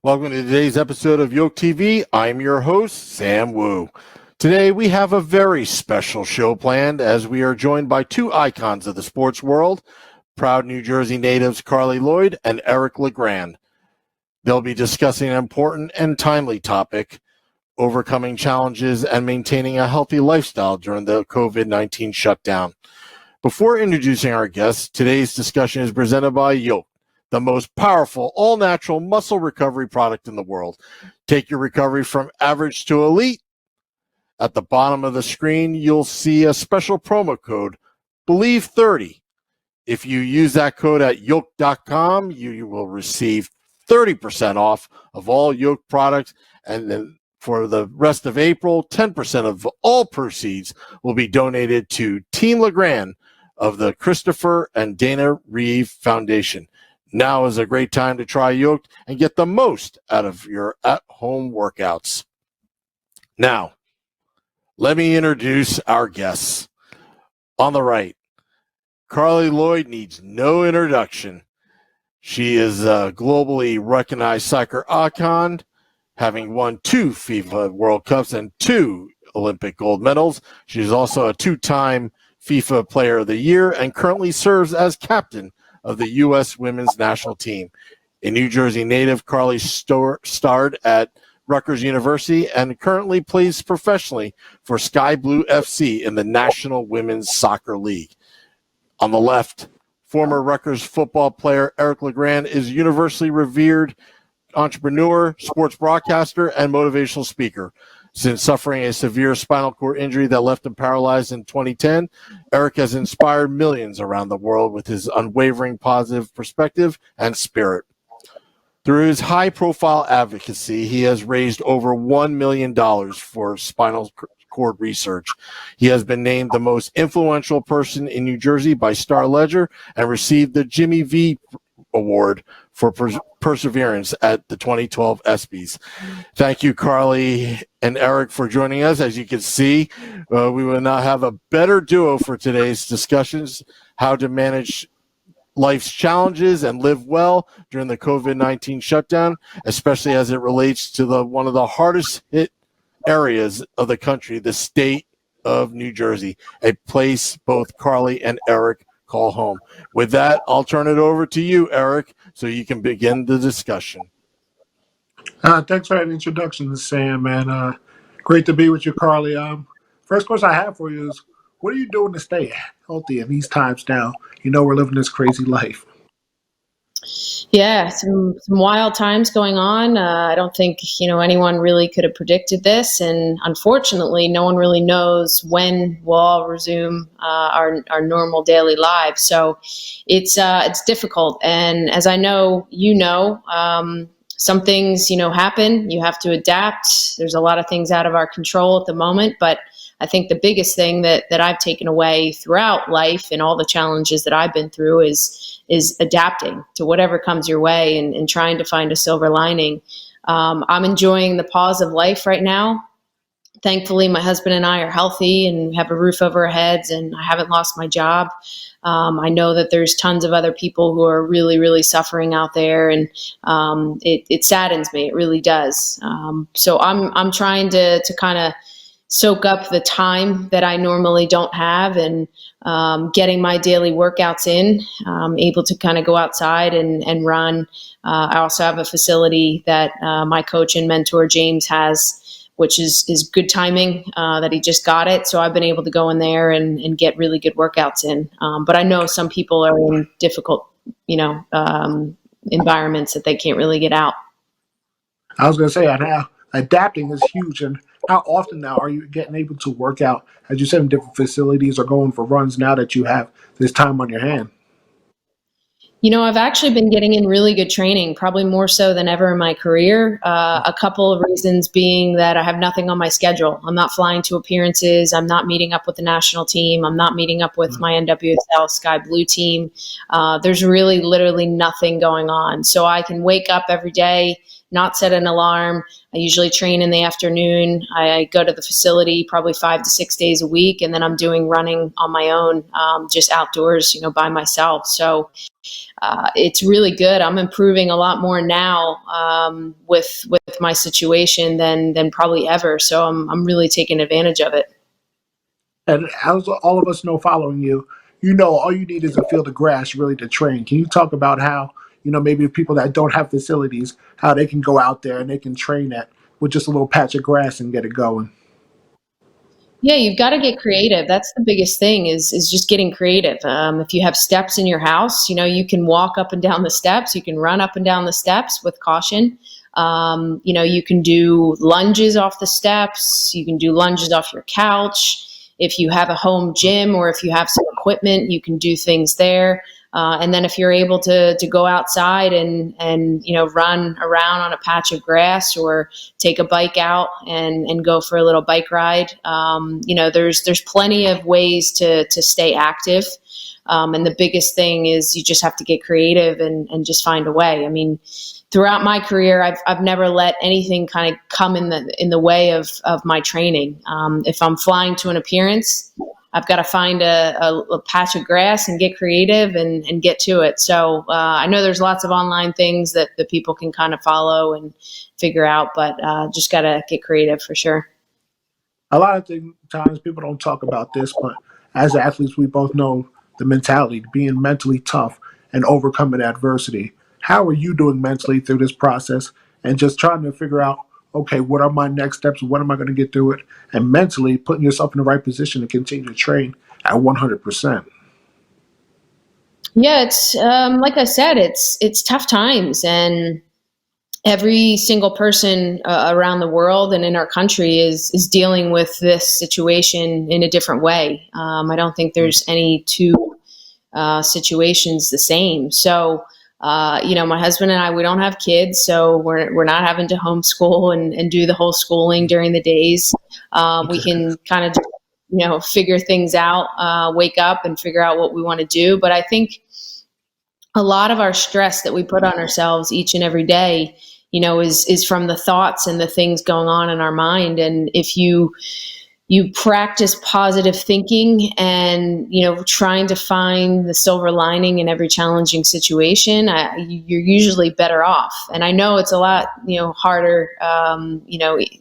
Welcome to today's episode of Yoke TV. I'm your host, Sam Wu. Today we have a very special show planned as we are joined by two icons of the sports world, proud New Jersey natives Carli Lloyd and Eric Legrand. They'll be discussing an important and timely topic, overcoming challenges and maintaining a healthy lifestyle during the COVID-19 shutdown. Before introducing our guests, today's discussion is presented by YOLKED, the most powerful all-natural muscle recovery product in the world. Take your recovery from average to elite. At the bottom of the screen, you'll see a special promo code, BELIEVE30. If you use that code at yoke.com, you will receive 30% off of all Yoke products, and then for the rest of April, 10% of all proceeds will be donated to Team Legrand of the Christopher and Dana Reeve Foundation. Now is a great time to try Yoked and get the most out of your at-home workouts. Now, let me introduce our guests. On the right, Carli Lloyd needs no introduction. She is a globally recognized soccer icon, having won 2 FIFA World Cups and 2 Olympic gold medals. She is also a 2-time FIFA Player of the Year and currently serves as captain of the U.S. women's national team. A New Jersey native, Carli starred at Rutgers University and currently plays professionally for Sky Blue FC in the National Women's Soccer League. On the left, former Rutgers football player Eric Legrand is universally revered entrepreneur, sports broadcaster, and motivational speaker. Since suffering a severe spinal cord injury that left him paralyzed in 2010, Eric has inspired millions around the world with his unwavering positive perspective and spirit. Through his high-profile advocacy, he has raised over $1 million for spinal cord research. He has been named the most influential person in New Jersey by Star Ledger and received the Jimmy V Award for perseverance at the 2012 ESPYs. Thank you, Carli and Eric, for joining us. As you can see, we will not have a better duo for today's discussions, how to manage life's challenges and live well during the COVID-19 shutdown, especially as it relates to one of the hardest hit areas of the country, the state of New Jersey, a place both Carli and Eric call home. With that, I'll turn it over to you, Eric, so you can begin the discussion. Thanks for that introduction, Sam, and great to be with you, Carli. First question I have for you is, what are you doing to stay healthy in these times now? You know, we're living this crazy life. Yeah, some wild times going on. I don't think, anyone really could have predicted this. And unfortunately, no one really knows when we'll all resume our normal daily lives. So it's difficult. And as I know, some things, happen. You have to adapt. There's a lot of things out of our control at the moment. But I think the biggest thing that I've taken away throughout life and all the challenges that I've been through is adapting to whatever comes your way and trying to find a silver lining. I'm enjoying the pause of life right now. Thankfully, my husband and I are healthy and have a roof over our heads, and I haven't lost my job. I know that there's tons of other people who are really, really suffering out there, and it saddens me. It really does. So I'm trying to kind of soak up the time that I normally don't have and getting my daily workouts in, able to kind of go outside and run. I also have a facility that my coach and mentor James has, which is good timing that he just got it. So I've been able to go in there and get really good workouts in. But I know some people are in difficult, environments that they can't really get out. I was going to say, now adapting is huge. And how often now are you getting able to work out, as you said, in different facilities or going for runs now that you have this time on your hand? I've actually been getting in really good training, probably more so than ever in my career. A couple of reasons being that I have nothing on my schedule. I'm not flying to appearances. I'm not meeting up with the national team. I'm not meeting up with my NWSL Sky Blue team. There's really literally nothing going on. So I can wake up every day not set an alarm. I usually train in the afternoon. I go to the facility probably 5 to 6 days a week, and then I'm doing running on my own, just outdoors, by myself. So it's really good. I'm improving a lot more now with my situation than probably ever. So I'm really taking advantage of it. And as all of us know, following you, all you need is a field of grass really to train. Can you talk about how, maybe people that don't have facilities, how they can go out there and they can train at with just a little patch of grass and get it going? Yeah, you've got to get creative. That's the biggest thing is just getting creative. If you have steps in your house, you can walk up and down the steps. You can run up and down the steps with caution. You can do lunges off the steps. You can do lunges off your couch. If you have a home gym or if you have some equipment, you can do things there. And then if you're able to go outside and run around on a patch of grass or take a bike out and go for a little bike ride, there's plenty of ways to stay active. And the biggest thing is you just have to get creative and just find a way. I mean, throughout my career, I've never let anything kind of come in the way of my training. If I'm flying to an appearance, I've got to find a patch of grass and get creative and get to it. So I know there's lots of online things that people can kind of follow and figure out, but just got to get creative for sure. A lot of times people don't talk about this, but as athletes, we both know the mentality, being mentally tough and overcoming adversity. How are you doing mentally through this process and just trying to figure out, okay, what are my next steps? What am I going to get through it? And mentally putting yourself in the right position to continue to train at 100%. Yeah, it's like I said, it's tough times, and every single person around the world and in our country is dealing with this situation in a different way. I don't think there's any two situations the same. So, my husband and I, we don't have kids, so we're not having to homeschool and do the whole schooling during the days. We can kind of, figure things out, wake up and figure out what we want to do. But I think a lot of our stress that we put on ourselves each and every day, is from the thoughts and the things going on in our mind. And if you practice positive thinking and, trying to find the silver lining in every challenging situation, you're usually better off. And I know it's a lot, harder,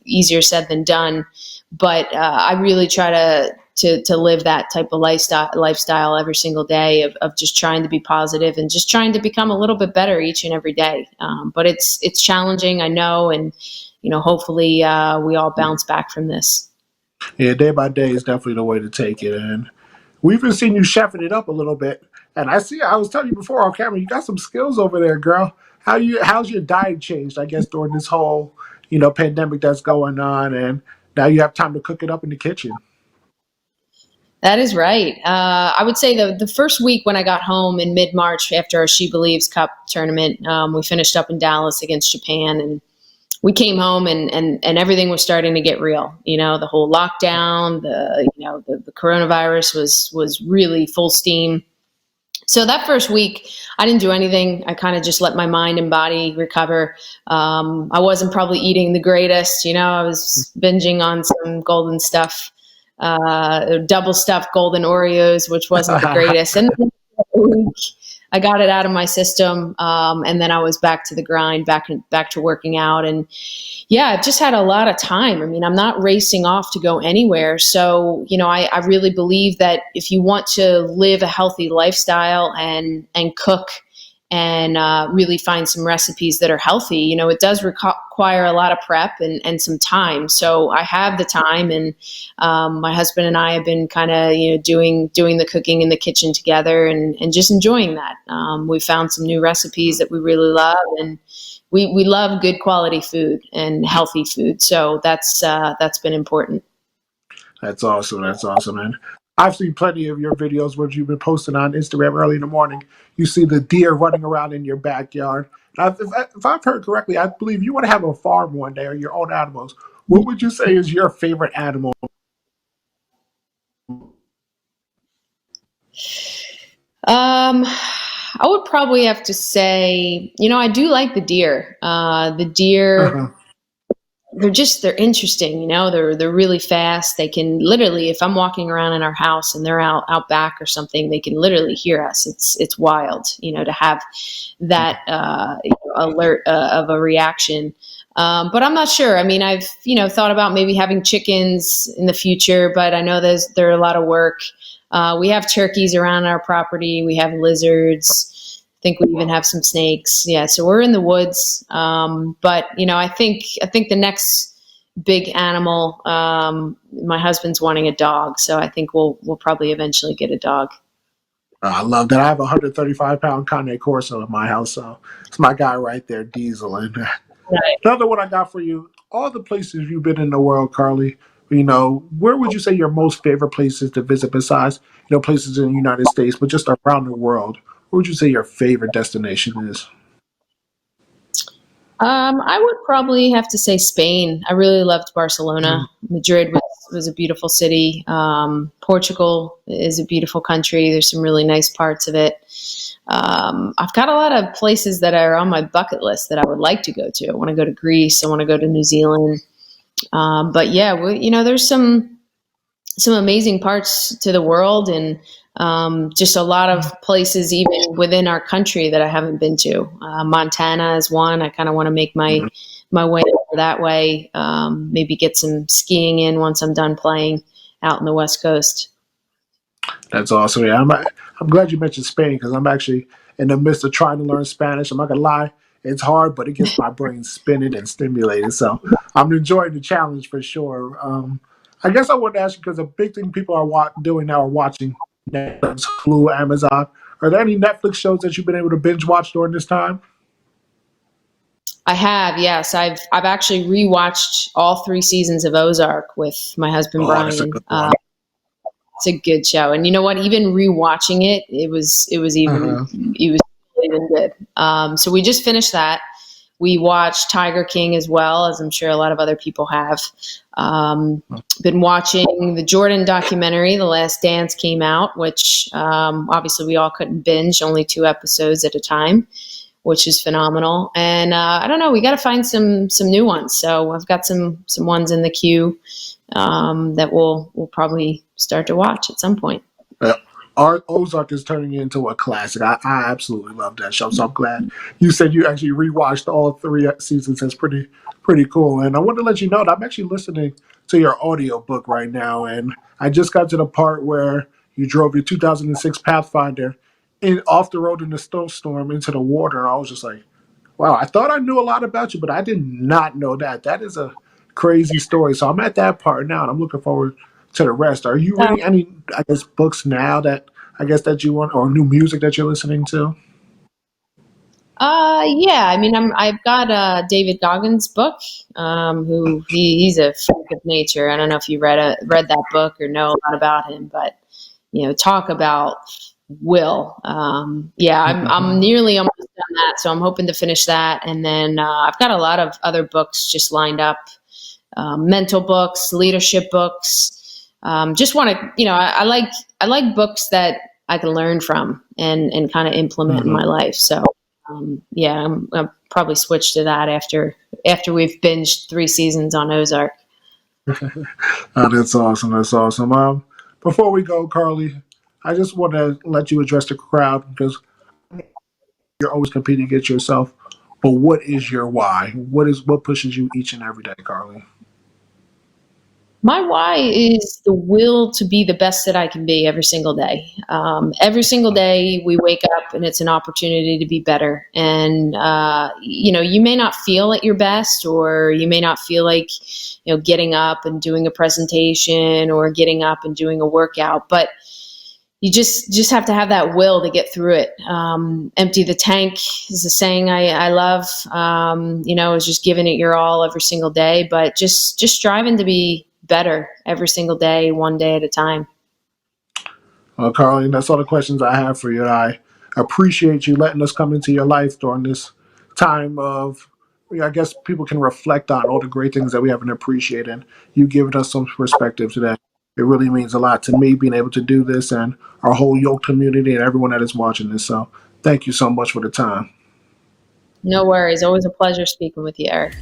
easier said than done. But I really try to live that type of lifestyle every single day of just trying to be positive and just trying to become a little bit better each and every day. But it's challenging, I know, and hopefully we all bounce back from this. Yeah, day by day is definitely the way to take it. And we've been seeing you chefing it up a little bit. And I was telling you before on camera, you got some skills over there, girl. How's your diet changed, I guess, during this whole, pandemic that's going on, and now you have time to cook it up in the kitchen. That is right. I would say the first week when I got home in mid-March after our She Believes Cup tournament, we finished up in Dallas against Japan, and we came home and everything was starting to get real. The whole lockdown, the coronavirus was really full steam. So that first week, I didn't do anything. I kind of just let my mind and body recover. I wasn't probably eating the greatest. I was binging on some golden stuff, double stuffed golden Oreos, which wasn't the greatest. And then I got it out of my system, and then I was back to the grind, back to working out. And yeah, I've just had a lot of time. I mean, I'm not racing off to go anywhere. So, I really believe that if you want to live a healthy lifestyle and cook and really find some recipes that are healthy, it does require a lot of prep and some time. So I have the time, and my husband and I have been kind of, doing the cooking in the kitchen together and just enjoying that. We found some new recipes that we really love, and we love good quality food and healthy food. So that's been important. That's awesome. That's awesome, man. I've seen plenty of your videos where you've been posting on Instagram early in the morning. You see the deer running around in your backyard. If I've heard correctly, I believe you want to have a farm one day or your own animals. What would you say is your favorite animal? I would probably have to say, I do like the deer. The deer, Uh-huh. they're interesting. They're really fast. They can literally, if I'm walking around in our house and they're out back or something, they can literally hear us. It's wild, to have that alert of a reaction. But I'm not sure. I mean, I've thought about maybe having chickens in the future, but I know they're a lot of work. We have turkeys around our property. We have lizards. I think we even have some snakes. Yeah, so we're in the woods. But I think the next big animal. My husband's wanting a dog, so I think we'll probably eventually get a dog. I love that. I have a 135-pound Cane Corso in my house, so it's my guy right there, Diesel. And Right. another one I got for you: all the places you've been in the world, Carli. Where would you say your most favorite places to visit besides, places in the United States, but just around the world? Where would you say your favorite destination is? I would probably have to say Spain. I really loved Barcelona. Madrid was a beautiful city. Portugal is a beautiful country. There's some really nice parts of it. I've got a lot of places that are on my bucket list that I would like to go to. I want to go to Greece. I want to go to New Zealand. But yeah, there's some amazing parts to the world, and just a lot of places even within our country that I haven't been to. Montana is one. I kind of want to make my way over that way. Maybe get some skiing in once I'm done playing out in the West Coast. That's awesome. Yeah, I'm glad you mentioned Spain because I'm actually in the midst of trying to learn Spanish. I'm not gonna lie, it's hard, but it gets my brain spinning and stimulated. So I'm enjoying the challenge for sure. I guess I wanted to ask you because a big thing people are doing now are watching Netflix, Hulu, Amazon. Are there any Netflix shows that you've been able to binge watch during this time? I have, yes. I've actually rewatched all 3 seasons of Ozark with my husband Oh, that's a Brian. good one. It's a good show, and you know what? Even rewatching it, it was Uh-huh. even good. So we just finished that. We watched Tiger King as well, as I'm sure a lot of other people have. Been watching the Jordan documentary, The Last Dance came out, which obviously we all couldn't binge, only 2 episodes at a time, which is phenomenal. And I don't know, we got to find some new ones. So I've got some ones in the queue that we'll probably start to watch at some point. Yeah. Our Ozark is turning into a classic. I absolutely love that show. So I'm glad you said you actually rewatched all 3 seasons. That's pretty cool. And I want to let you know that I'm actually listening to your audiobook right now. And I just got to the part where you drove your 2006 Pathfinder off the road in the snowstorm into the water. And I was just like, wow, I thought I knew a lot about you, but I did not know that. That is a crazy story. So I'm at that part now, and I'm looking forward to the rest. Are you reading any, I guess, books now that that you want, or new music that you're listening to? Yeah. I mean, I've got David Goggins' book. He's a freak of nature. I don't know if you read that book or know a lot about him, but talk about will. Yeah, I'm nearly almost done that, so I'm hoping to finish that, and then I've got a lot of other books just lined up, mental books, leadership books. Just want to, I like books that I can learn from and kind of implement in my life. So yeah, I'll probably switch to that after we've binged 3 seasons on Ozark. Oh, that's awesome. That's awesome. Before we go, Carli, I just want to let you address the crowd because you're always competing against yourself. But what is your why? What pushes you each and every day, Carli? My why is the will to be the best that I can be every single day. Every single day we wake up and it's an opportunity to be better. And, you may not feel at your best, or you may not feel like, getting up and doing a presentation or getting up and doing a workout, but you just have to have that will to get through it. Empty the tank is a saying I love. Is just giving it your all every single day, but just striving to be better every single day, one day at a time. Well, Carli, that's all the questions I have for you. I appreciate you letting us come into your life during this time of, I guess people can reflect on all the great things that we haven't appreciated. And you giving us some perspective today. It really means a lot to me being able to do this and our whole Yoke community and everyone that is watching this. So Thank you so much for the time. No worries. Always a pleasure speaking with you, Eric.